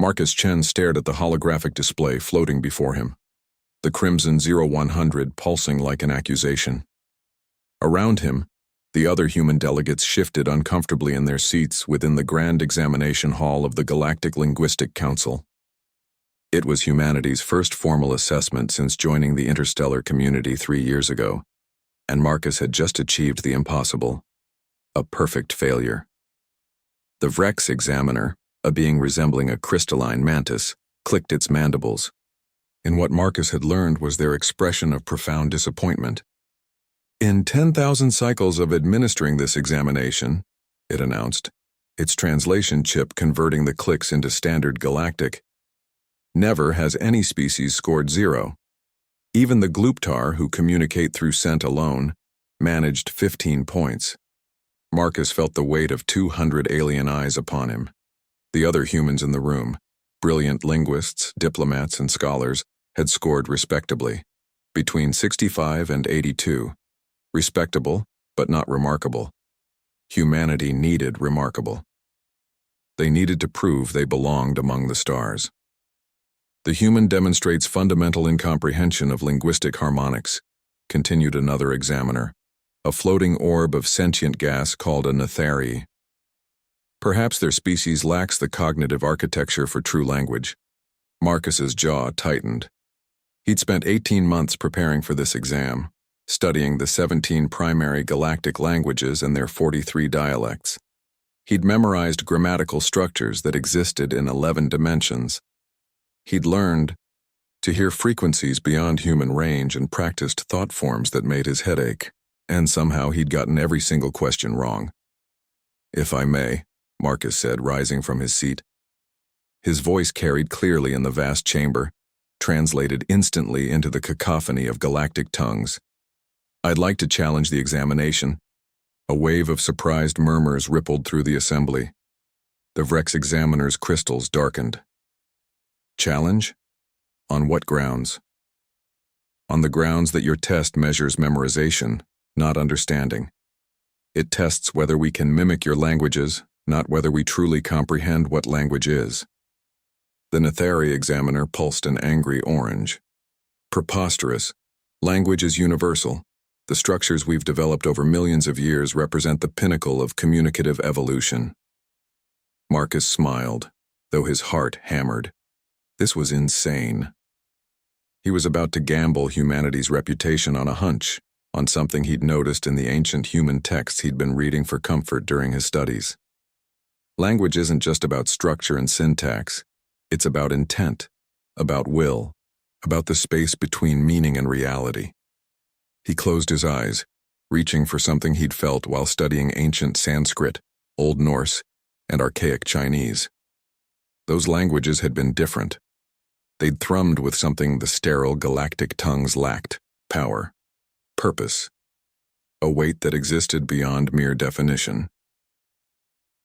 Marcus Chen stared at the holographic display floating before him, the crimson 0100 pulsing like an accusation. Around him, the other human delegates shifted uncomfortably in their seats within the grand examination hall of the Galactic Linguistic Council. It was humanity's first formal assessment since joining the interstellar community 3 years ago, and Marcus had just achieved the impossible, a perfect failure. The Vrex examiner, a being resembling a crystalline mantis, clicked its mandibles. In what Marcus had learned was their expression of profound disappointment. In 10,000 cycles of administering this examination, it announced, its translation chip converting the clicks into standard galactic, never has any species scored 0. Even the Glooptar, who communicate through scent alone, managed 15 points. Marcus felt the weight of 200 alien eyes upon him. The other humans in the room, brilliant linguists, diplomats, and scholars, had scored respectably, between 65 and 82. Respectable, but not remarkable. Humanity needed remarkable. They needed to prove they belonged among the stars. The human demonstrates fundamental incomprehension of linguistic harmonics, continued another examiner, a floating orb of sentient gas called a Nethari. Perhaps their species lacks the cognitive architecture for true language. Marcus's jaw tightened. He'd spent 18 months preparing for this exam, studying the 17 primary galactic languages and their 43 dialects. He'd memorized grammatical structures that existed in 11 dimensions. He'd learned to hear frequencies beyond human range and practiced thought forms that made his head ache, and somehow he'd gotten every single question wrong. "If I may," Marcus said, rising from his seat. His voice carried clearly in the vast chamber, translated instantly into the cacophony of galactic tongues. "I'd like to challenge the examination." A wave of surprised murmurs rippled through the assembly. The Vrex examiner's crystals darkened. "Challenge? On what grounds?" "On the grounds that your test measures memorization, not understanding. It tests whether we can mimic your languages, not whether we truly comprehend what language is." The Nethari examiner pulsed an angry orange. "Preposterous. Language is universal. The structures we've developed over millions of years represent the pinnacle of communicative evolution." Marcus smiled, though his heart hammered. This was insane. He was about to gamble humanity's reputation on a hunch, on something he'd noticed in the ancient human texts he'd been reading for comfort during his studies. Language isn't just about structure and syntax. It's about intent, about will, about the space between meaning and reality. He closed his eyes, reaching for something he'd felt while studying ancient Sanskrit, Old Norse, and archaic Chinese. Those languages had been different. They'd thrummed with something the sterile galactic tongues lacked: power, purpose, a weight that existed beyond mere definition.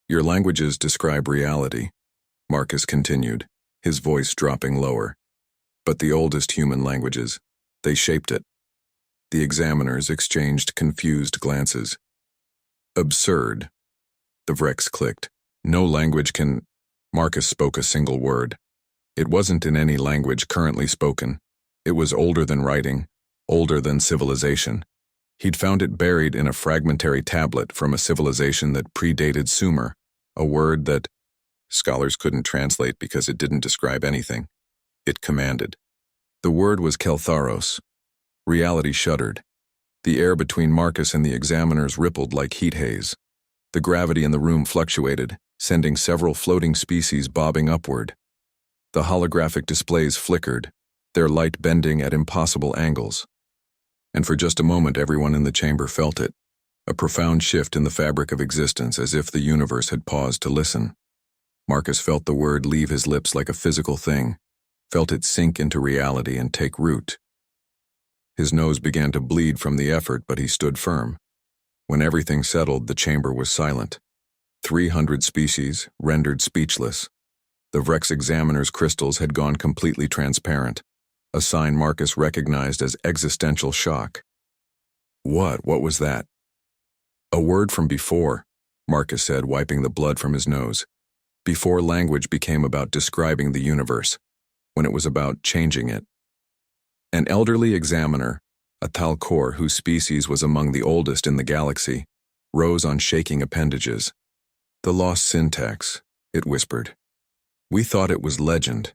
"Your languages describe reality," Marcus continued, his voice dropping lower. "But the oldest human languages, they shaped it." The examiners exchanged confused glances. "Absurd." The Vrex clicked. "No language can—" Marcus spoke a single word. It wasn't in any language currently spoken. It was older than writing, older than civilization. He'd found it buried in a fragmentary tablet from a civilization that predated Sumer, a word that scholars couldn't translate because it didn't describe anything. It commanded. The word was Keltharos. Reality shuddered. The air between Marcus and the examiners rippled like heat haze. The gravity in the room fluctuated, sending several floating species bobbing upward. The holographic displays flickered, their light bending at impossible angles. And for just a moment everyone in the chamber felt it, a profound shift in the fabric of existence, as if the universe had paused to listen. Marcus felt the word leave his lips like a physical thing, felt it sink into reality and take root. His nose began to bleed from the effort, but he stood firm. When everything settled, the chamber was silent. 300 species, rendered speechless. The Vrex examiner's crystals had gone completely transparent, a sign Marcus recognized as existential shock. What was that?" "A word from before," Marcus said, wiping the blood from his nose. before language became about describing the universe, when it was about changing it. An elderly examiner, a Thalkor whose species was among the oldest in the galaxy, rose on shaking appendages. "The lost syntax," it whispered. "We thought it was legend,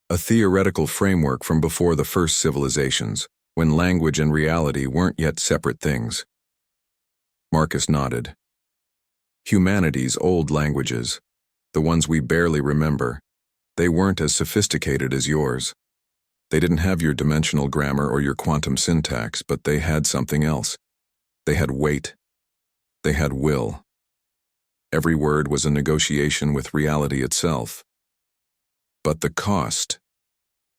a theoretical framework from before the first civilizations, when language and reality weren't yet separate things." Marcus nodded. "Humanity's old languages, the ones we barely remember, they weren't as sophisticated as yours. They didn't have your dimensional grammar or your quantum syntax, but they had something else. They had weight. They had will. Every word was a negotiation with reality itself. But the cost,"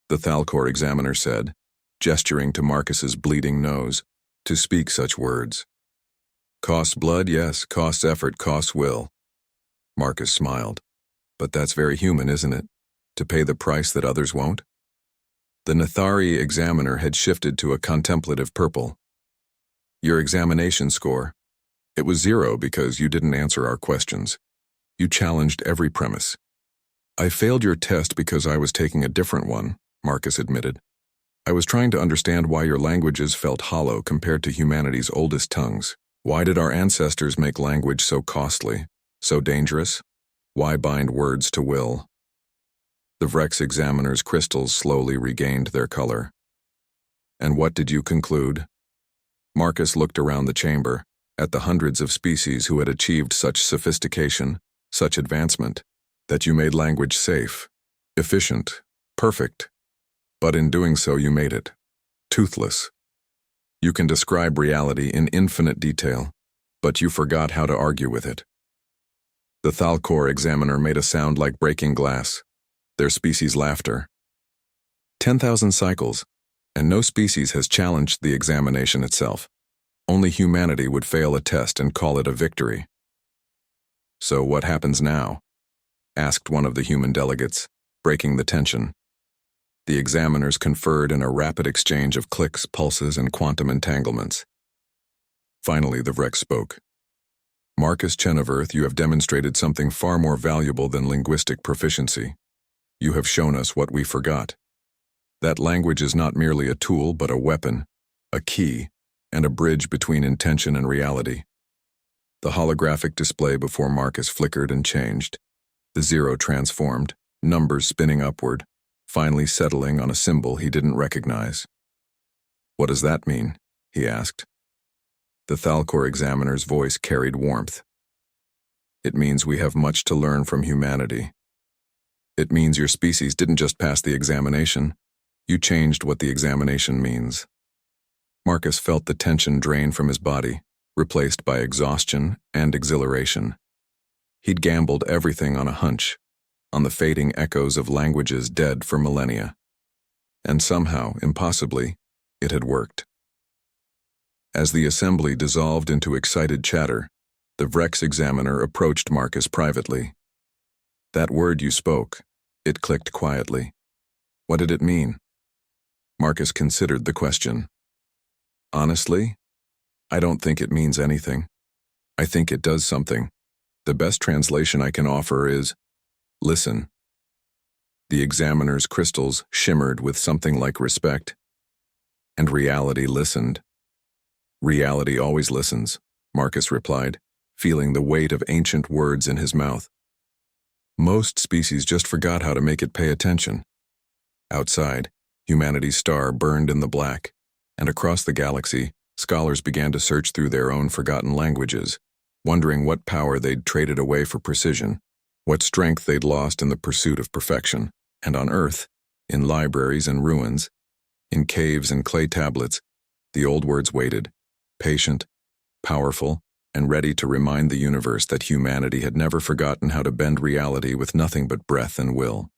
the Thalkor examiner said, gesturing to Marcus's bleeding nose, "to speak such words. Costs blood, yes, costs effort, costs will." Marcus smiled. "But that's very human, isn't it? To pay the price that others won't?" The Nathari examiner had shifted to a contemplative purple. "Your examination score. It was 0 because you didn't answer our questions. You challenged every premise." "I failed your test because I was taking a different one," Marcus admitted. "I was trying to understand why your languages felt hollow compared to humanity's oldest tongues. Why did our ancestors make language so costly, so dangerous? Why bind words to will?" The Vrex examiner's crystals slowly regained their color. "And what did you conclude?" Marcus looked around the chamber, at the hundreds of species who had achieved such sophistication, such advancement, that you made language safe, efficient, perfect. But in doing so you made it toothless. You can describe reality in infinite detail, but you forgot how to argue with it. The Thalkor examiner made a sound like breaking glass, their species' laughter. 10,000 cycles, and no species has challenged the examination itself. Only humanity would fail a test and call it a victory. "So what happens now?" asked one of the human delegates, breaking the tension. The examiners conferred in a rapid exchange of clicks, pulses, and quantum entanglements. Finally, the Vrex spoke. "Marcus Cheneverth, you have demonstrated something far more valuable than linguistic proficiency. You have shown us what we forgot. That language is not merely a tool, but a weapon, a key, and a bridge between intention and reality." The holographic display before Marcus flickered and changed. The 0 transformed, numbers spinning upward, finally settling on a symbol he didn't recognize. "What does that mean?" he asked. The Thalkor examiner's voice carried warmth. "It means we have much to learn from humanity. It means your species didn't just pass the examination, you changed what the examination means." Marcus felt the tension drain from his body, replaced by exhaustion and exhilaration. He'd gambled everything on a hunch, on the fading echoes of languages dead for millennia. And somehow, impossibly, it had worked. As the assembly dissolved into excited chatter, the Vrex examiner approached Marcus privately. "That word you spoke," it clicked quietly. "What did it mean?" Marcus considered the question. "Honestly, I don't think it means anything. I think it does something. The best translation I can offer is, listen." The examiner's crystals shimmered with something like respect. And reality listened. "Reality always listens," Marcus replied, feeling the weight of ancient words in his mouth. "Most species just forgot how to make it pay attention." Outside, humanity's star burned in the black, and across the galaxy, scholars began to search through their own forgotten languages, wondering what power they'd traded away for precision, what strength they'd lost in the pursuit of perfection. And on Earth, in libraries and ruins, in caves and clay tablets, the old words waited, patient, powerful, and ready to remind the universe that humanity had never forgotten how to bend reality with nothing but breath and will.